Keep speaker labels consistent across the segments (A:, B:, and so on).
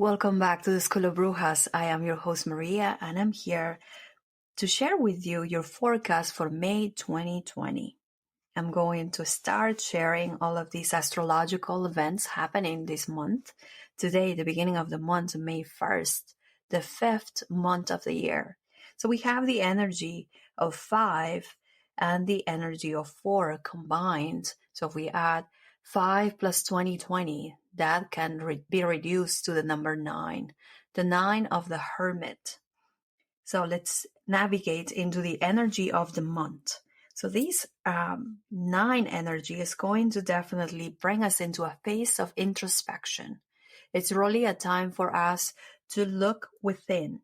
A: Welcome back to the School of Brujas. I am your host Maria, and I'm here to share with you your forecast for May 2020. I'm going to start sharing all of these astrological events happening this month. Today, the beginning of the month, May 1st, the 5th month of the year. So we have the energy of 5 and the energy of 4 combined. So if we add 5 plus 2020, that can be reduced to the number 9, the 9 of the Hermit. So let's navigate into the energy of the month. So this 9 energy is going to definitely bring us into a phase of introspection. It's really a time for us to look within,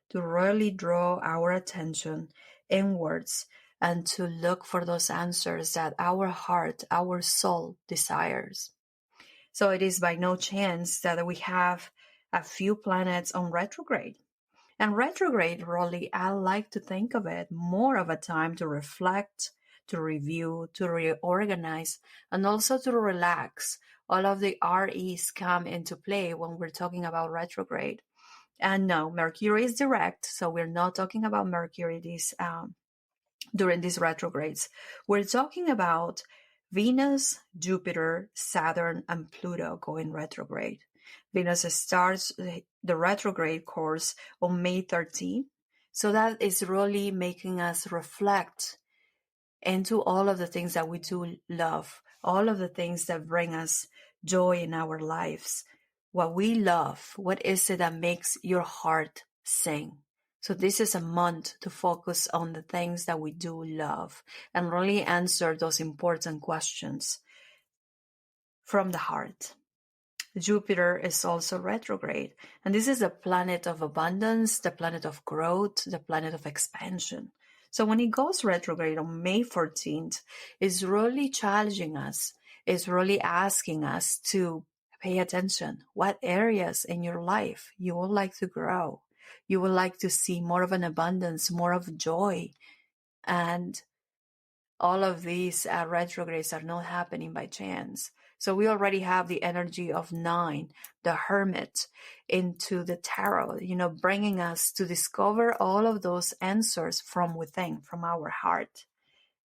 A: to really draw our attention inwards and to look for those answers that our heart, our soul desires. So it is by no chance that we have a few planets on retrograde. And retrograde, really, I like to think of it more of a time to reflect, to review, to reorganize, and also to relax. All of the REs come into play when we're talking about retrograde. And no, Mercury is direct, so we're not talking about Mercury during these retrogrades. We're talking about Venus, Jupiter, Saturn, and Pluto going retrograde. Venus starts the retrograde course on May 13th. So that is really making us reflect into all of the things that we do love, all of the things that bring us joy in our lives. What we love, what is it that makes your heart sing? So this is a month to focus on the things that we do love and really answer those important questions from the heart. Jupiter is also retrograde, and this is the planet of abundance, the planet of growth, the planet of expansion. So when it goes retrograde on May 14th, it's really challenging us, it's really asking us to pay attention. What areas in your life you would like to grow? You would like to see more of an abundance, more of joy. And all of these retrogrades are not happening by chance. So we already have the energy of 9, the Hermit, into the tarot, bringing us to discover all of those answers from within, from our heart.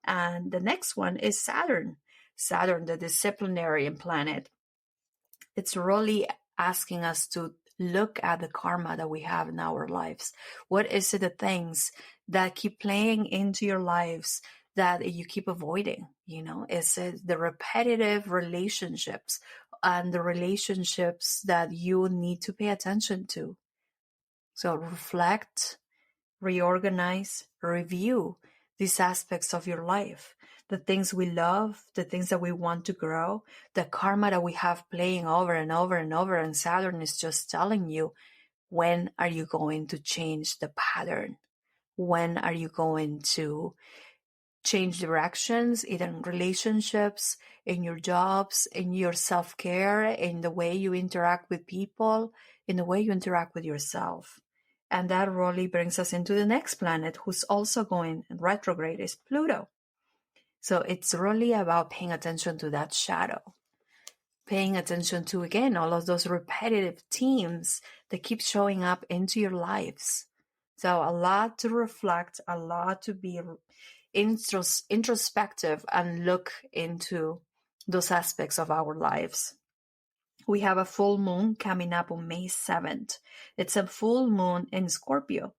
A: And the next one is Saturn. Saturn, the disciplinarian planet. It's really asking us to look at the karma that we have in our lives. What is it, the things that keep playing into your lives that you keep avoiding? Is it the repetitive relationships and the relationships that you need to pay attention to? So reflect, reorganize, review these aspects of your life, the things we love, the things that we want to grow, the karma that we have playing over and over and over. And Saturn is just telling you, when are you going to change the pattern? When are you going to change directions, either in relationships, in your jobs, in your self-care, in the way you interact with people, in the way you interact with yourself? And that really brings us into the next planet who's also going retrograde, is Pluto. So it's really about paying attention to that shadow, paying attention to, again, all of those repetitive themes that keep showing up into your lives. So a lot to reflect, a lot to be introspective and look into those aspects of our lives. We have a full moon coming up on May 7th. It's a full moon in Scorpio,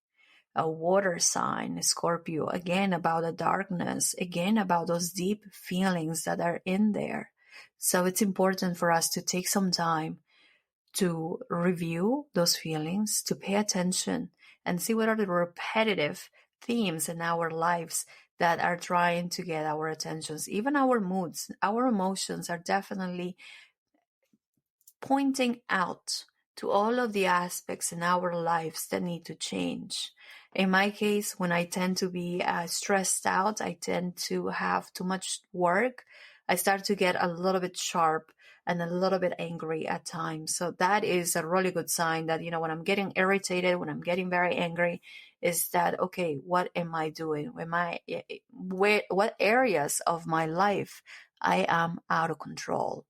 A: a water sign, Scorpio, again about the darkness, again about those deep feelings that are in there. So it's important for us to take some time to review those feelings, to pay attention and see what are the repetitive themes in our lives that are trying to get our attentions. Even our moods, our emotions are definitely pointing out to all of the aspects in our lives that need to change. In my case, when I tend to be stressed out, I tend to have too much work. I start to get a little bit sharp and a little bit angry at times. So that is a really good sign that, when I'm getting irritated, when I'm getting very angry, is that, okay, what am I doing? What areas of my life I am out of control?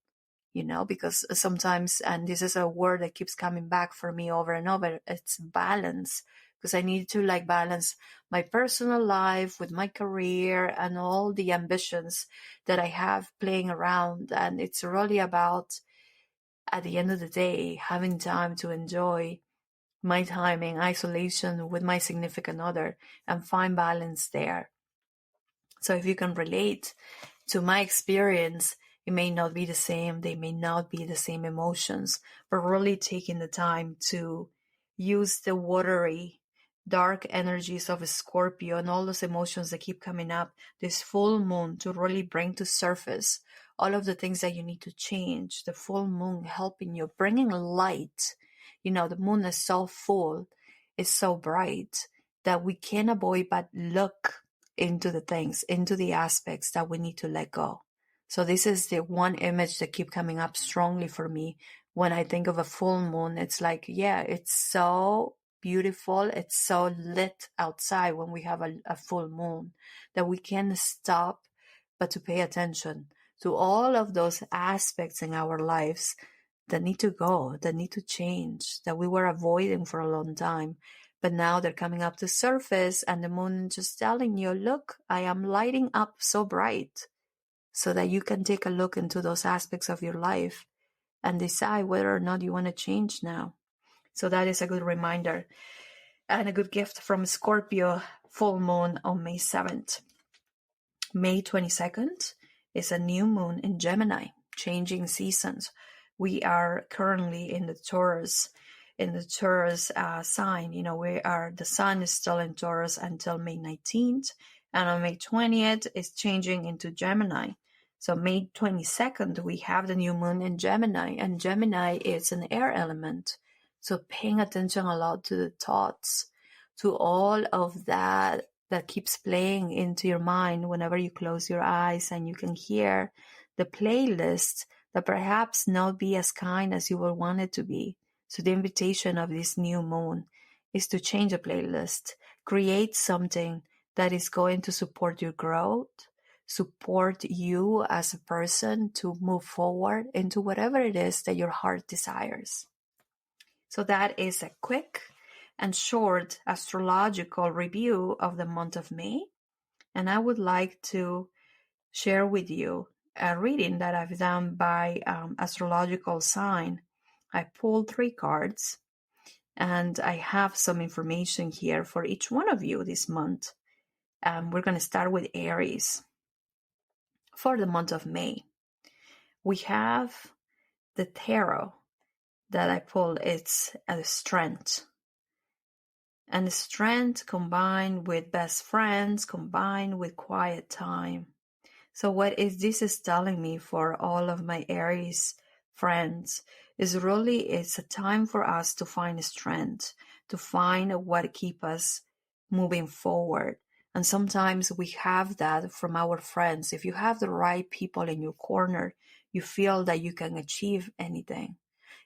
A: because sometimes, and this is a word that keeps coming back for me over and over, it's balance. Because I need to balance my personal life with my career and all the ambitions that I have playing around. And it's really about, at the end of the day, having time to enjoy my time in isolation with my significant other and find balance there. So if you can relate to my experience, it may not be the same. They may not be the same emotions, but really taking the time to use the watery, dark energies of a Scorpio and all those emotions that keep coming up this full moon to really bring to surface all of the things that you need to change. The full moon helping you, bringing light. The moon is so full, it's so bright that we can't avoid but look into the things, into the aspects that we need to let go. So this is the one image that keep coming up strongly for me when I think of a full moon. It's like, yeah, it's so beautiful. It's so lit outside when we have a full moon that we can't stop but to pay attention to all of those aspects in our lives that need to go, that need to change, that we were avoiding for a long time. But now they're coming up to surface and the moon just telling you, look, I am lighting up so bright, so that you can take a look into those aspects of your life and decide whether or not you want to change now. So that is a good reminder and a good gift from Scorpio full moon on May 7th. May 22nd is a new moon in Gemini, changing seasons. We are currently in the Taurus sign. The sun is still in Taurus until May 19th, and on May 20th it's changing into Gemini. So May 22nd we have the new moon in Gemini, and Gemini is an air element. So paying attention a lot to the thoughts, to all of that keeps playing into your mind whenever you close your eyes, and you can hear the playlist that perhaps not be as kind as you would want it to be. So the invitation of this new moon is to change a playlist, create something that is going to support your growth, support you as a person to move forward into whatever it is that your heart desires. So that is a quick and short astrological review of the month of May. And I would like to share with you a reading that I've done by astrological sign. I pulled 3 cards and I have some information here for each one of you this month. We're going to start with Aries. For the month of May, we have the tarot that I pulled. It's a strength. And the strength combined with best friends, combined with quiet time. So what this is telling me for all of my Aries friends is really it's a time for us to find strength, to find what keep us moving forward. And sometimes we have that from our friends. If you have the right people in your corner, you feel that you can achieve anything.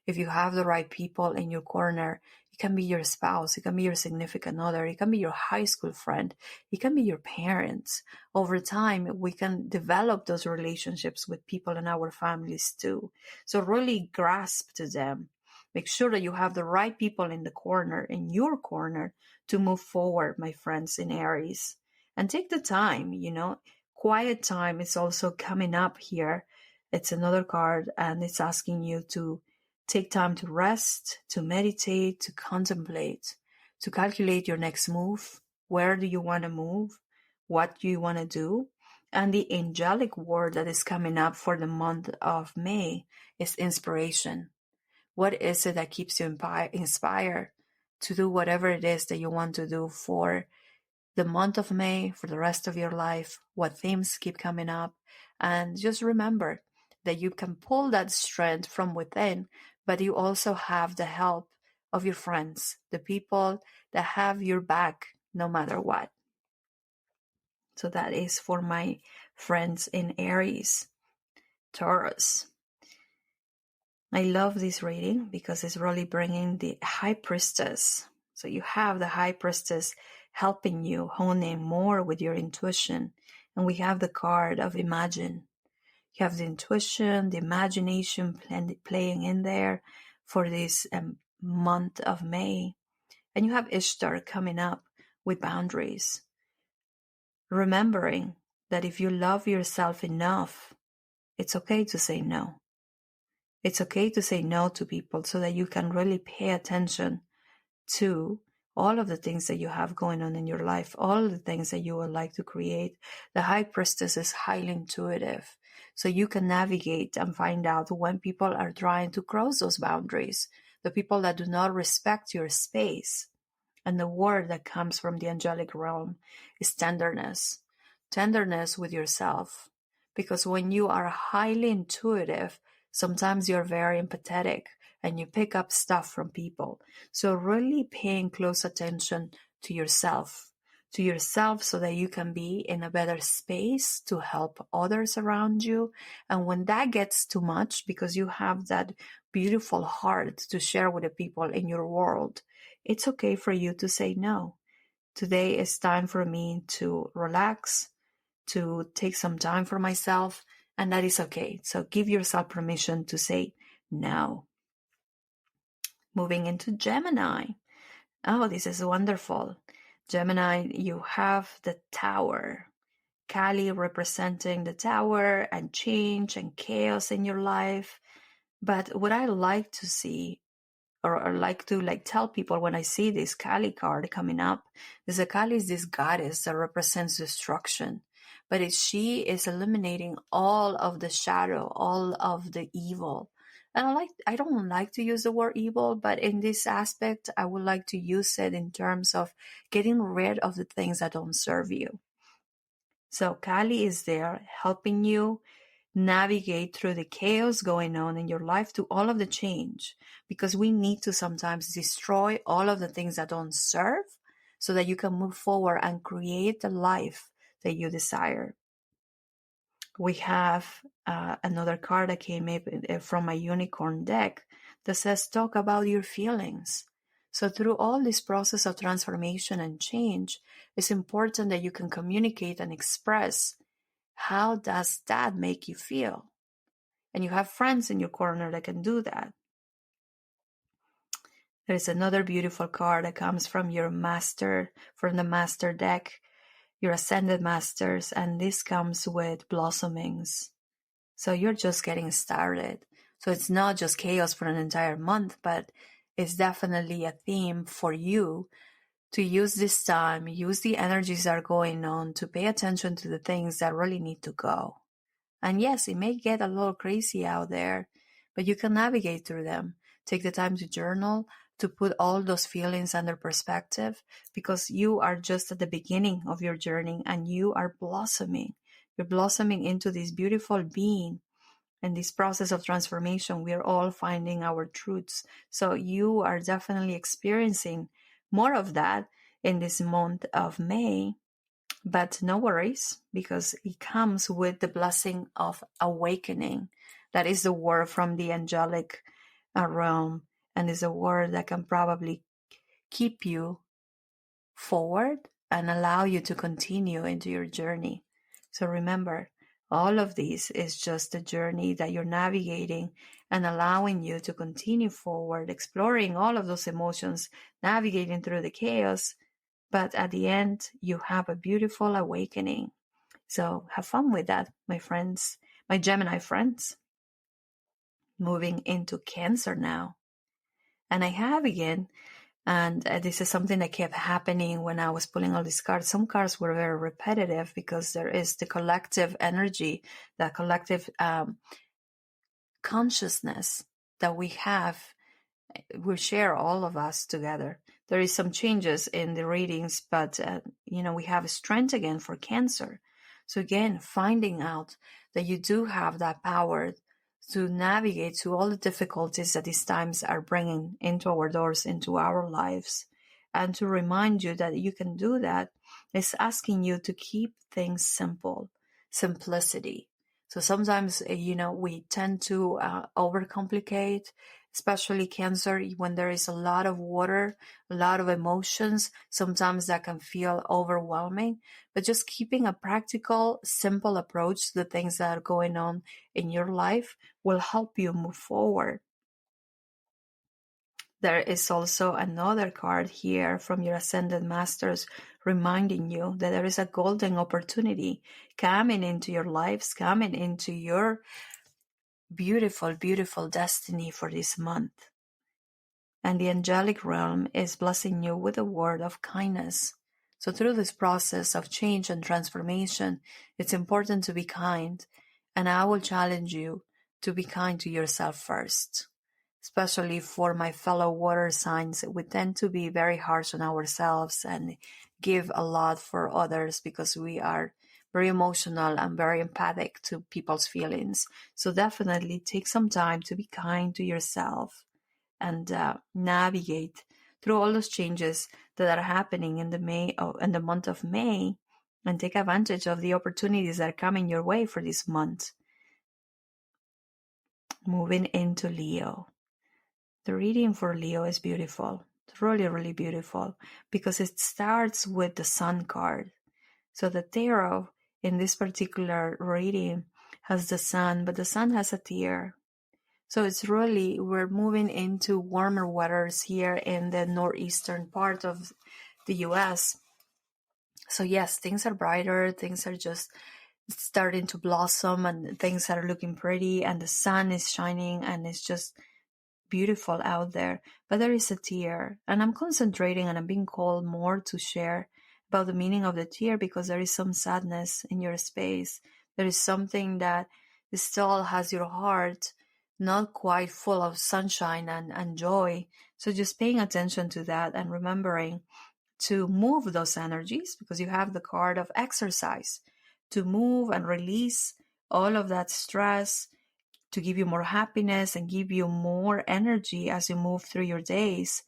A: If you have the right people in your corner, it can be your spouse, it can be your significant other, it can be your high school friend, it can be your parents. Over time, we can develop those relationships with people in our families too. So really grasp to them. Make sure that you have the right people in your corner to move forward, my friends in Aries. And take the time, quiet time is also coming up here. It's another card and it's asking you to take time to rest, to meditate, to contemplate, to calculate your next move. Where do you want to move? What do you want to do? And the angelic word that is coming up for the month of May is inspiration. What is it that keeps you inspired to do whatever it is that you want to do for the month of May, for the rest of your life? What themes keep coming up? And just remember that you can pull that strength from within, but you also have the help of your friends, the people that have your back no matter what. So that is for my friends in Aries. Taurus. I love this reading because it's really bringing the High Priestess. So you have the High Priestess helping you hone in more with your intuition. And we have the card of Imagine. You have the intuition, the imagination playing in there for this month of May. And you have Ishtar coming up with boundaries. Remembering that if you love yourself enough, it's okay to say no. It's okay to say no to people so that you can really pay attention to all of the things that you have going on in your life, all of the things that you would like to create. The High Priestess is highly intuitive, so you can navigate and find out when people are trying to cross those boundaries, the people that do not respect your space. And the word that comes from the angelic realm is tenderness. Tenderness with yourself. Because when you are highly intuitive, sometimes you're very empathetic and you pick up stuff from people. So really paying close attention to yourself so that you can be in a better space to help others around you. And when that gets too much, because you have that beautiful heart to share with the people in your world, it's okay for you to say no. Today is time for me to relax, to take some time for myself, and that is okay. So give yourself permission to say no. Moving into Gemini. Oh, this is wonderful. Gemini, you have the Tower. Kali representing the Tower and change and chaos in your life. But what I like to see, or like to tell people when I see this Kali card coming up, is that Kali is this goddess that represents destruction. But she is eliminating all of the shadow, all of the evil. And I don't like to use the word evil, but in this aspect, I would like to use it in terms of getting rid of the things that don't serve you. So Kali is there helping you navigate through the chaos going on in your life to all of the change, because we need to sometimes destroy all of the things that don't serve so that you can move forward and create the life that you desire. We have another card that came from my unicorn deck that says, talk about your feelings. So through all this process of transformation and change, it's important that you can communicate and express how does that make you feel. And you have friends in your corner that can do that. There's another beautiful card that comes from your master, from the master deck, your ascended masters, and this comes with blossomings. So you're just getting started. So it's not just chaos for an entire month, but it's definitely a theme for you to use this time, use the energies that are going on to pay attention to the things that really need to go. And yes, it may get a little crazy out there, but you can navigate through them. Take the time to journal, to put all those feelings under perspective, because you are just at the beginning of your journey and you are blossoming. You're blossoming into this beautiful being. In this process of transformation, we are all finding our truths. So you are definitely experiencing more of that in this month of May. But no worries, because it comes with the blessing of awakening. That is the word from the angelic realm, and is a word that can probably keep you forward and allow you to continue into your journey. So remember, all of this is just a journey that you're navigating and allowing you to continue forward, exploring all of those emotions, navigating through the chaos. But at the end, you have a beautiful awakening. So have fun with that, my friends, my Gemini friends. Moving into Cancer now. And I have again, and this is something that kept happening when I was pulling all these cards. Some cards were very repetitive because there is the collective energy, the collective consciousness that we have. We share all of us together. There is some changes in the readings, but we have strength again for Cancer. So again, finding out that you do have that power to navigate through all the difficulties that these times are bringing into our doors, into our lives. And to remind you that you can do that is asking you to keep things simple, simplicity. So sometimes, we tend to overcomplicate especially Cancer, when there is a lot of water, a lot of emotions. Sometimes that can feel overwhelming, but just keeping a practical, simple approach to the things that are going on in your life will help you move forward. There is also another card here from your Ascended Masters reminding you that there is a golden opportunity coming into your lives, coming into your beautiful, beautiful destiny for this month. And the angelic realm is blessing you with a word of kindness. So through this process of change and transformation, it's important to be kind. And I will challenge you to be kind to yourself first. Especially for my fellow water signs, we tend to be very harsh on ourselves and give a lot for others because we are very emotional and very empathic to people's feelings. So definitely take some time to be kind to yourself and navigate through all those changes that are happening in the month of May, and take advantage of the opportunities that are coming your way for this month. Moving into Leo. The reading for Leo is beautiful. It's really, really beautiful because it starts with the Sun card. So the tarot in this particular reading has the Sun, but the Sun has a tear. So it's really, we're moving into warmer waters here in the northeastern part of the US. So yes, things are brighter, things are just starting to blossom and things are looking pretty and the sun is shining and it's just beautiful out there, but there is a tear, and I'm concentrating and I'm being called more to share about the meaning of the tear because there is some sadness in your space. There is something that still has your heart not quite full of sunshine and joy. So just paying attention to that and remembering to move those energies, because you have the card of exercise, to move and release all of that stress, to give you more happiness and give you more energy as you move through your days.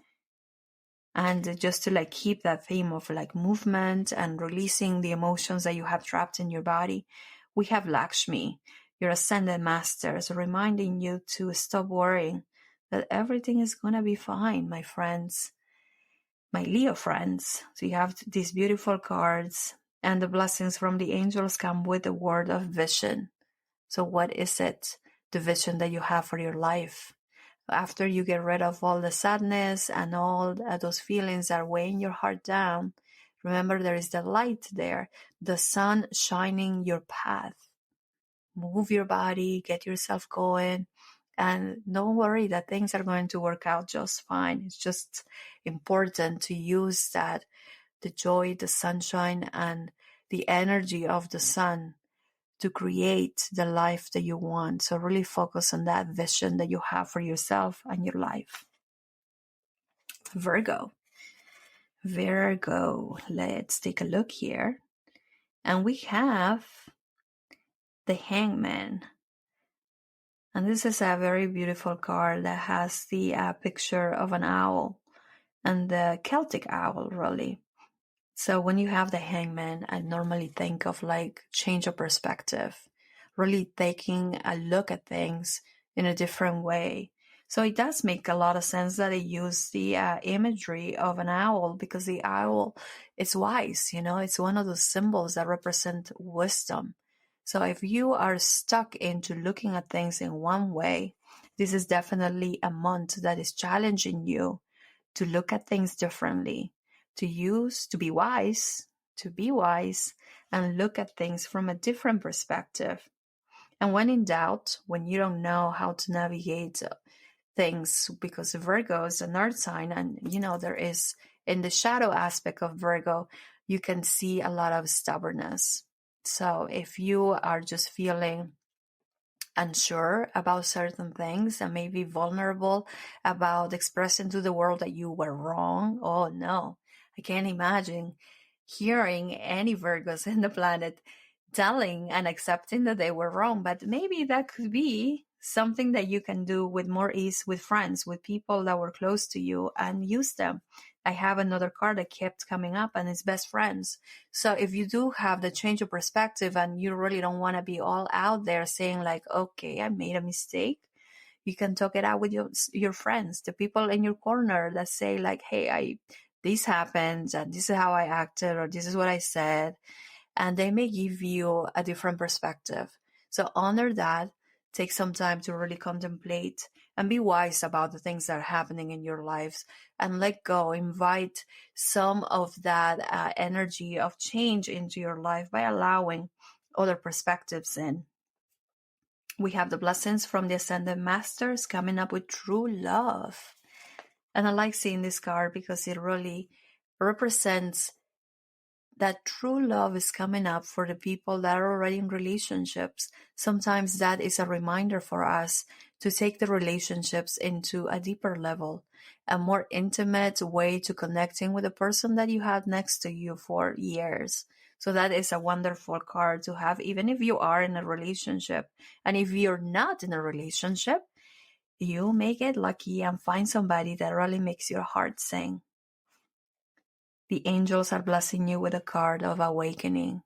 A: And just to keep that theme of movement and releasing the emotions that you have trapped in your body. We have Lakshmi, your Ascended Masters, reminding you to stop worrying, that everything is going to be fine, my friends, my Leo friends. So you have these beautiful cards, and the blessings from the angels come with the word of vision. So what is it? The vision that you have for your life. After you get rid of all the sadness and all those feelings that are weighing your heart down, remember there is the light there, the sun shining your path. Move your body, get yourself going, and don't worry that things are going to work out just fine. It's just important to use that, the joy, the sunshine, and the energy of the sun to create the life that you want. So really focus on that vision that you have for yourself and your life. Virgo, let's take a look here. And we have the Hangman. And this is a very beautiful card that has the picture of an owl, and the Celtic owl, really. So when you have the Hangman, I normally think of change of perspective, really taking a look at things in a different way. So it does make a lot of sense that they use the imagery of an owl, because the owl is wise, it's one of those symbols that represent wisdom. So if you are stuck into looking at things in one way, this is definitely a month that is challenging you to look at things differently, to be wise, and look at things from a different perspective. And when in doubt, when you don't know how to navigate things, because Virgo is an earth sign, and there is, in the shadow aspect of Virgo, you can see a lot of stubbornness. So if you are just feeling unsure about certain things and maybe vulnerable about expressing to the world that you were wrong, oh no, I can't imagine hearing any Virgos in the planet telling and accepting that they were wrong. But maybe that could be something that you can do with more ease with friends, with people that were close to you, and use them. I have another card that kept coming up, and it's best friends. So if you do have the change of perspective and you really don't want to be all out there saying okay, I made a mistake, You can talk it out with your friends, the people in your corner that say like, hey, this happened and this is how I acted, or this is what I said. And they may give you a different perspective. So honor that. Take some time to really contemplate and be wise about the things that are happening in your lives, and let go. Invite some of that energy of change into your life by allowing other perspectives in. We have the blessings from the Ascended Masters coming up with true love. And I like seeing this card because it really represents that true love is coming up for the people that are already in relationships. Sometimes that is a reminder for us to take the relationships into a deeper level, a more intimate way to connecting with the person that you had next to you for years. So that is a wonderful card to have, even if you are in a relationship. And if you're not in a relationship, you may get lucky and find somebody that really makes your heart sing. The angels are blessing you with a card of awakening.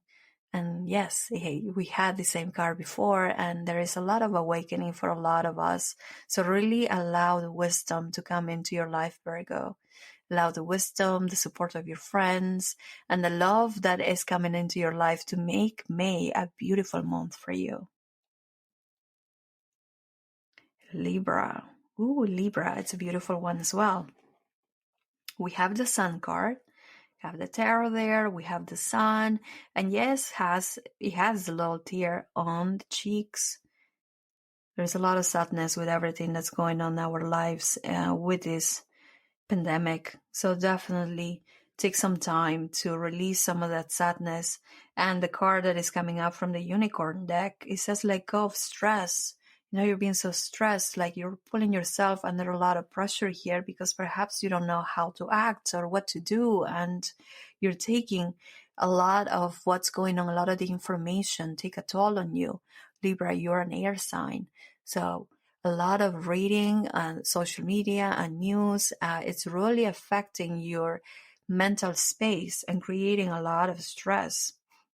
A: And yes, we had the same card before, and there is a lot of awakening for a lot of us. So really allow the wisdom to come into your life, Virgo. Allow the wisdom, the support of your friends, and the love that is coming into your life to make May a beautiful month for you. Libra. Ooh, Libra, it's a beautiful one as well. We have the Sun card. We have the tarot there, we have the sun, and yes, it has a little tear on the cheeks. There's a lot of sadness with everything that's going on in our lives with this pandemic. So definitely take some time to release some of that sadness. And the card that is coming up from the unicorn deck, it says let go of stress. You're being so stressed, like you're pulling yourself under a lot of pressure here because perhaps you don't know how to act or what to do. And you're taking a lot of what's going on, a lot of the information take a toll on you. Libra, you're an air sign. So a lot of reading and social media and news, it's really affecting your mental space and creating a lot of stress.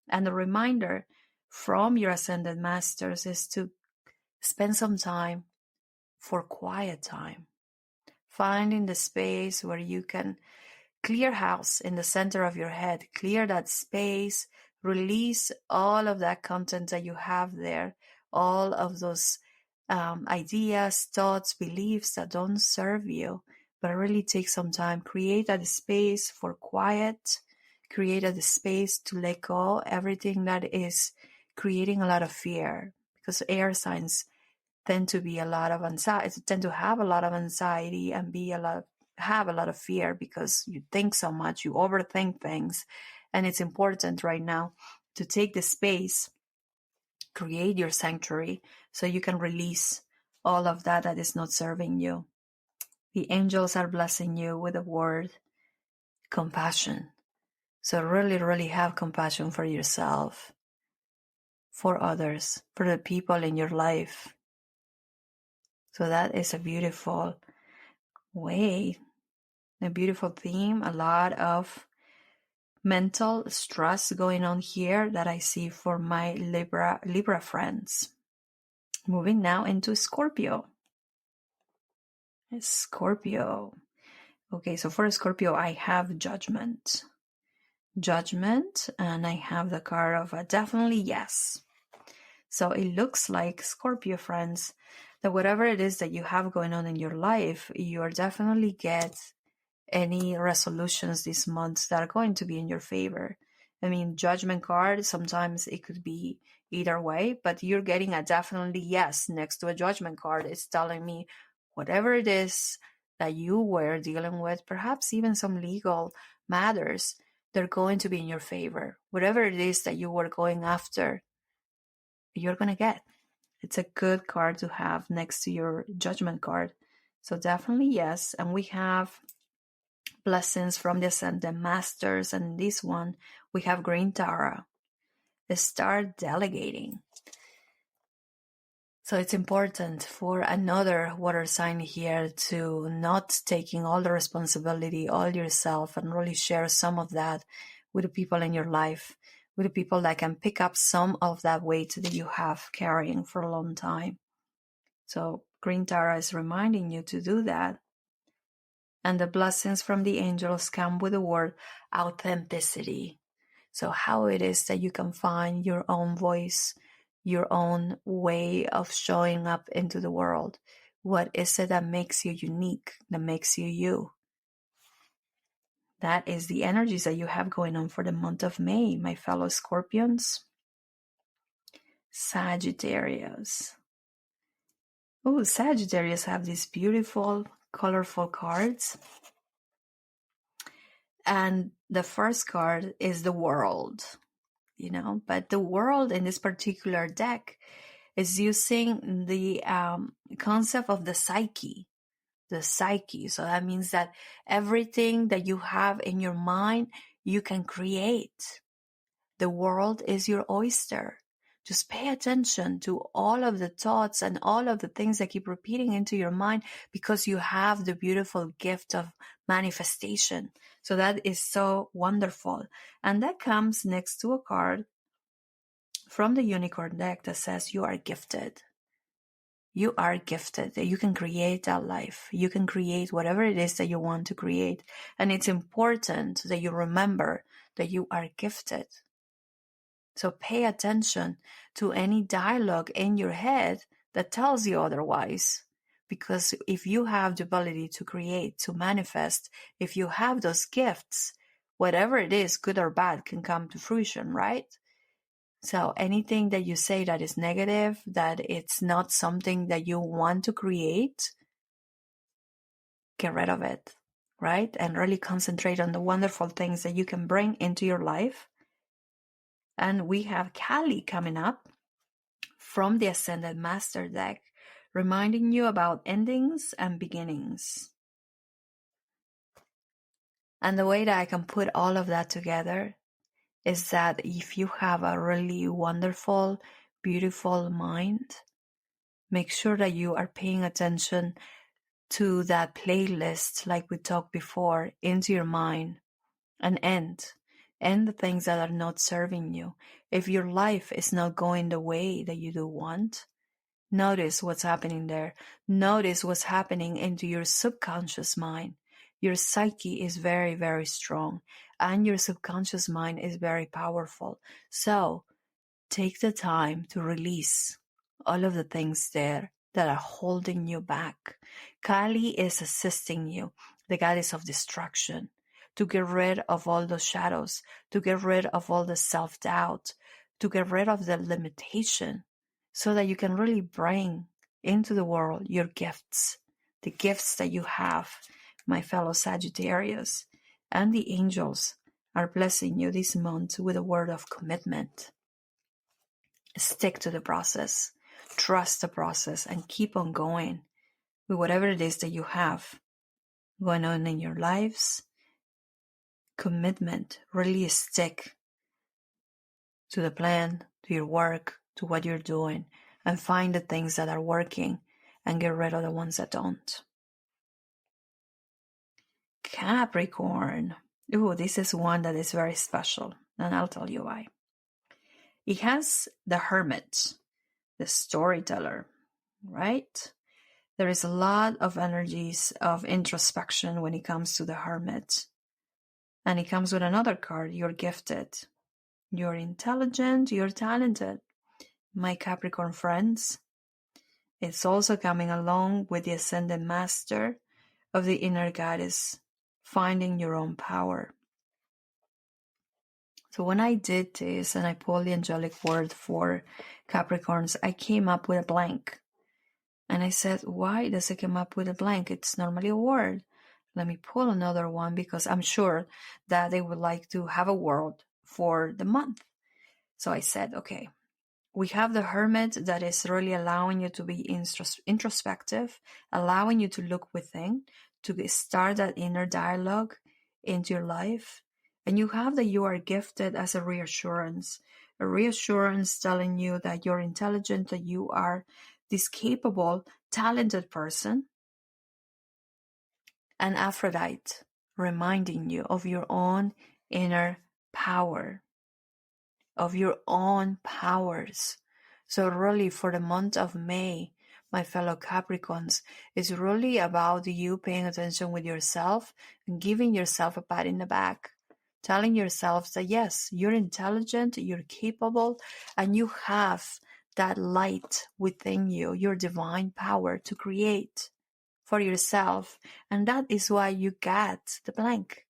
A: And the reminder from your Ascended Masters is to spend some time for quiet time, finding the space where you can clear house in the center of your head, clear that space, release all of that content that you have there, all of those ideas, thoughts, beliefs that don't serve you, but really take some time, create a space for quiet, create a space to let go everything that is creating a lot of fear, because air signs tend to be a lot of anxiety, tend to have a lot of anxiety and have a lot of fear because you think so much, you overthink things. And it's important right now to take the space, create your sanctuary so you can release all of that is not serving you. The angels are blessing you with the word compassion. So really, really have compassion for yourself, for others, for the people in your life. So that is a beautiful way, a beautiful theme, a lot of mental stress going on here that I see for my Libra friends. Moving now into Scorpio. Scorpio. Okay, so for Scorpio, I have Judgment. Judgment, and I have the card of a definitely yes. So it looks like, Scorpio friends, that whatever it is that you have going on in your life, you are definitely get any resolutions this month that are going to be in your favor. I mean, Judgment card, sometimes it could be either way, but you're getting a definitely yes next to a Judgment card. It's telling me whatever it is that you were dealing with, perhaps even some legal matters, they're going to be in your favor. Whatever it is that you were going after, you're going to get. It's a good card to have next to your Judgment card. So definitely yes. And we have blessings from the Ascended Masters. And this one, we have Green Tara. Start delegating. So it's important for another water sign here to not taking all the responsibility all yourself and really share some of that with the people in your life, with the people that can pick up some of that weight that you have carrying for a long time. So Green Tarot is reminding you to do that. And the blessings from the angels come with the word authenticity. So how it is that you can find your own voice, your own way of showing up into the world. What is it that makes you unique, that makes you you? That is the energies that you have going on for the month of May, my fellow Scorpions. Sagittarius. Oh, Sagittarius have these beautiful, colorful cards. And the first card is the world, but the world in this particular deck is using the concept of the psyche. So that means that everything that you have in your mind, you can create. The world is your oyster. Just pay attention to all of the thoughts and all of the things that keep repeating into your mind, because you have the beautiful gift of manifestation. So that is so wonderful. And that comes next to a card from the unicorn deck that says you are gifted. You are gifted, that you can create that life. You can create whatever it is that you want to create. And it's important that you remember that you are gifted. So pay attention to any dialogue in your head that tells you otherwise. Because if you have the ability to create, to manifest, if you have those gifts, whatever it is, good or bad, can come to fruition, right? So anything that you say that is negative, that it's not something that you want to create, get rid of it, right? And really concentrate on the wonderful things that you can bring into your life. And we have Kali coming up from the Ascended Master deck, reminding you about endings and beginnings. And the way that I can put all of that together is that if you have a really wonderful, beautiful mind, make sure that you are paying attention to that playlist, like we talked before, into your mind, and end the things that are not serving you. If your life is not going the way that you do want, notice what's happening there. Notice what's happening into your subconscious mind. Your psyche is very, very strong, and your subconscious mind is very powerful. So take the time to release all of the things there that are holding you back. Kali is assisting you, the goddess of destruction, to get rid of all those shadows, to get rid of all the self-doubt, to get rid of the limitation, so that you can really bring into the world your gifts, the gifts that you have, my fellow Sagittarius. And the angels are blessing you this month with a word of commitment. Stick to the process, trust the process, and keep on going with whatever it is that you have going on in your lives. Commitment, really stick to the plan, to your work, to what you're doing, and find the things that are working and get rid of the ones that don't. Capricorn. Ooh, this is one that is very special, and I'll tell you why. It has the Hermit, the storyteller, right? There is a lot of energies of introspection when it comes to the Hermit. And it comes with another card, you're gifted. You're intelligent, you're talented. My Capricorn friends. It's also coming along with the Ascended Master of the Inner Goddess, finding your own power. So when I did this and I pulled the angelic word for Capricorns, I came up with a blank. And I said, why does it come up with a blank? It's normally a word. Let me pull another one, because I'm sure that they would like to have a word for the month. So I said, okay, we have the Hermit that is really allowing you to be introspective, allowing you to look within, to start that inner dialogue into your life. And you have that you are gifted as a reassurance telling you that you're intelligent, that you are this capable, talented person. And Aphrodite reminding you of your own inner power, of your own powers. So really for the month of May, my fellow Capricorns, is really about you paying attention with yourself and giving yourself a pat in the back, telling yourself that yes, you're intelligent, you're capable, and you have that light within you, your divine power to create for yourself. And that is why you get the blank,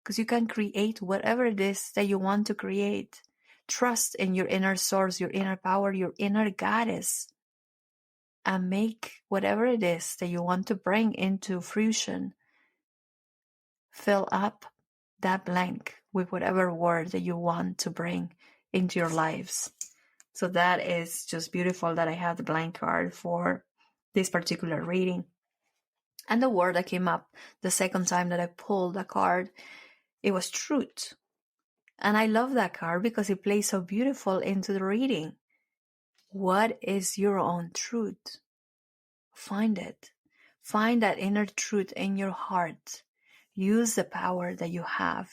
A: because you can create whatever it is that you want to create. Trust in your inner source, your inner power, your inner goddess, and make whatever it is that you want to bring into fruition. Fill up that blank with whatever word that you want to bring into your lives. So that is just beautiful that I have the blank card for this particular reading. And the word that came up the second time that I pulled a card, it was truth. And I love that card because it plays so beautiful into the reading. What is your own truth? Find it. Find that inner truth in your heart. Use the power that you have,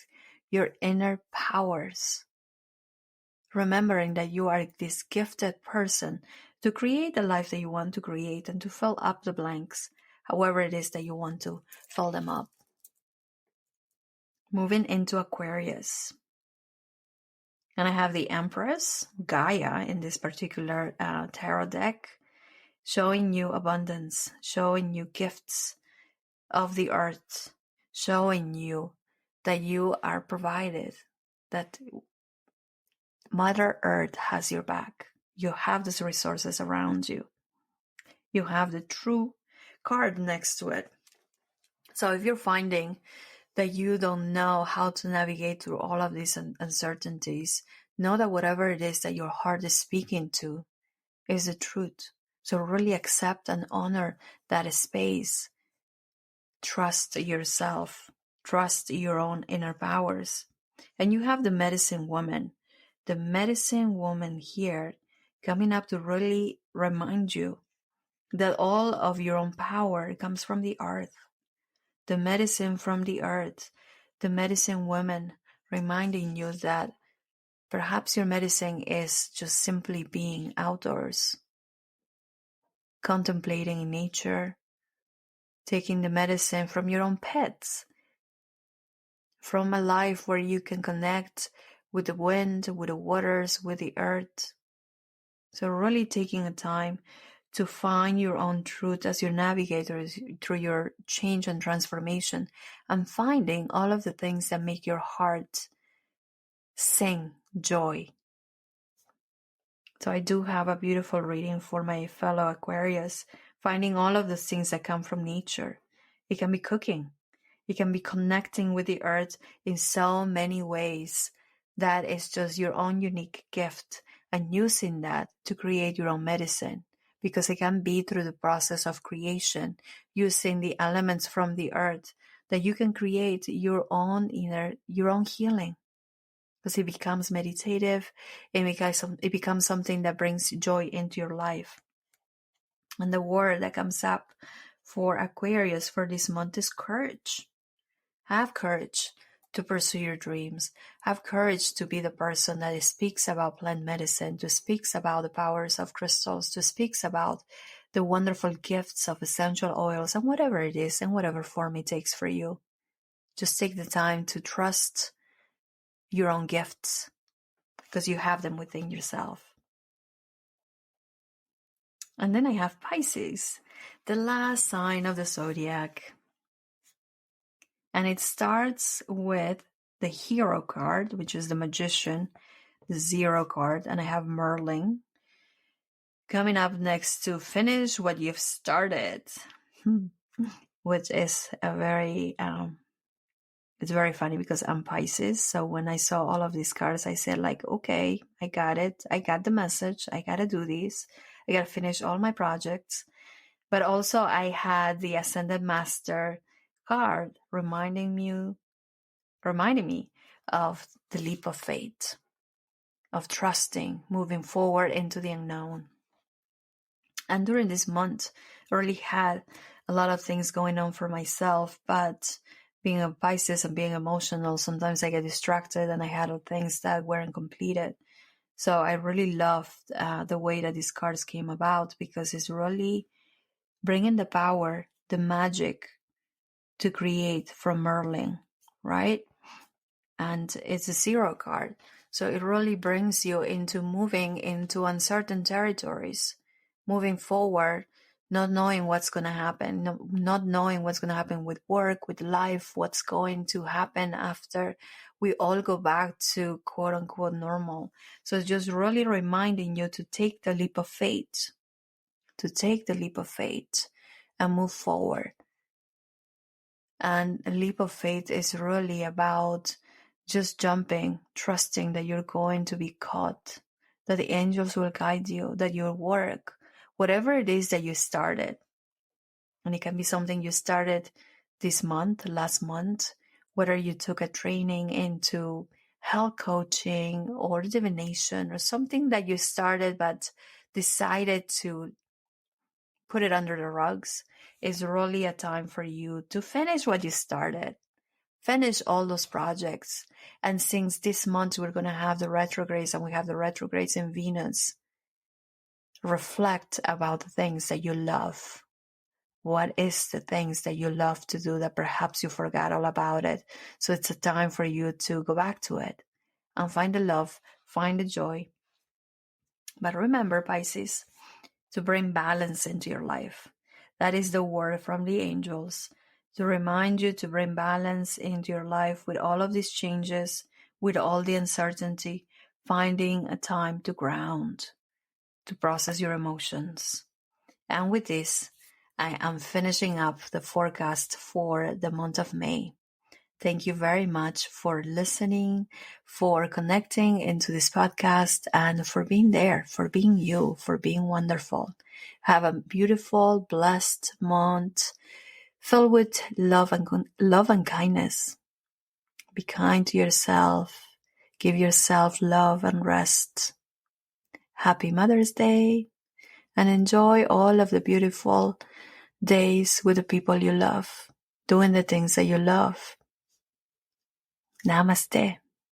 A: your inner powers. Remembering that you are this gifted person to create the life that you want to create and to fill up the blanks, however it is that you want to fill them up. Moving into Aquarius. And I have the Empress, Gaia, in this particular tarot deck, showing you abundance, showing you gifts of the earth, showing you that you are provided, that Mother Earth has your back. You have these resources around you. You have the true card next to it. So if you're finding that you don't know how to navigate through all of these uncertainties, know that whatever it is that your heart is speaking to is the truth. So really accept and honor that space. Trust yourself. Trust your own inner powers. And you have the medicine woman. The medicine woman here coming up to really remind you that all of your own power comes from the earth. The medicine from the earth, the medicine woman reminding you that perhaps your medicine is just simply being outdoors, contemplating nature, taking the medicine from your own pets, from a life where you can connect with the wind, with the waters, with the earth. So really taking a time to find your own truth as your navigator through your change and transformation, and finding all of the things that make your heart sing joy. So I do have a beautiful reading for my fellow Aquarius, finding all of the things that come from nature. It can be cooking. It can be connecting with the earth in so many ways. That is just your own unique gift, and using that to create your own medicine. Because it can be through the process of creation, using the elements from the earth, that you can create your own healing. Because it becomes meditative, it becomes something that brings joy into your life. And the word that comes up for Aquarius for this month is courage. Have courage to pursue your dreams. Have courage to be the person that speaks about plant medicine, to speaks about the powers of crystals, to speaks about the wonderful gifts of essential oils and whatever it is, in whatever form it takes for you. Just take the time to trust your own gifts, because you have them within yourself. And then I have Pisces, the last sign of the zodiac. And it starts with the Hero card, which is the Magician, the Zero card, and I have Merlin coming up next to finish what you've started, which is a very, it's very funny because I'm Pisces. So when I saw all of these cards, I said like, okay, I got it. I got the message. I got to do this. I got to finish all my projects. But also I had the Ascended Master card reminding me of the leap of faith, of trusting, moving forward into the unknown. And during this month, I really had a lot of things going on for myself, but being a Pisces and being emotional, sometimes I get distracted and I had things that weren't completed. So I really loved the way that these cards came about, because it's really bringing the power, the magic to create from Merlin, right? And it's a 0 card. So it really brings you into moving into uncertain territories, moving forward, not knowing what's going to happen, not knowing what's going to happen with work, with life, what's going to happen after we all go back to quote unquote normal. So it's just really reminding you to take the leap of faith, and move forward. And a leap of faith is really about just jumping, trusting that you're going to be caught, that the angels will guide you, that your work, whatever it is that you started, and it can be something you started this month, last month, whether you took a training into health coaching or divination or something that you started but decided to put it under the rugs, is really a time for you to finish what you started. Finish all those projects. And since this month we're going to have the retrogrades, and we have the retrogrades in Venus, reflect about the things that you love. What is the things that you love to do that perhaps you forgot all about it? So it's a time for you to go back to it and find the love, find the joy. But remember, Pisces, to bring balance into your life. That is the word from the angels, to remind you to bring balance into your life with all of these changes, with all the uncertainty, finding a time to ground, to process your emotions. And with this, I am finishing up the forecast for the month of May. Thank you very much for listening, for connecting into this podcast, and for being there, for being you, for being wonderful. Have a beautiful, blessed month filled with love and kindness. Be kind to yourself. Give yourself love and rest. Happy Mother's Day, and enjoy all of the beautiful days with the people you love, doing the things that you love. Namaste.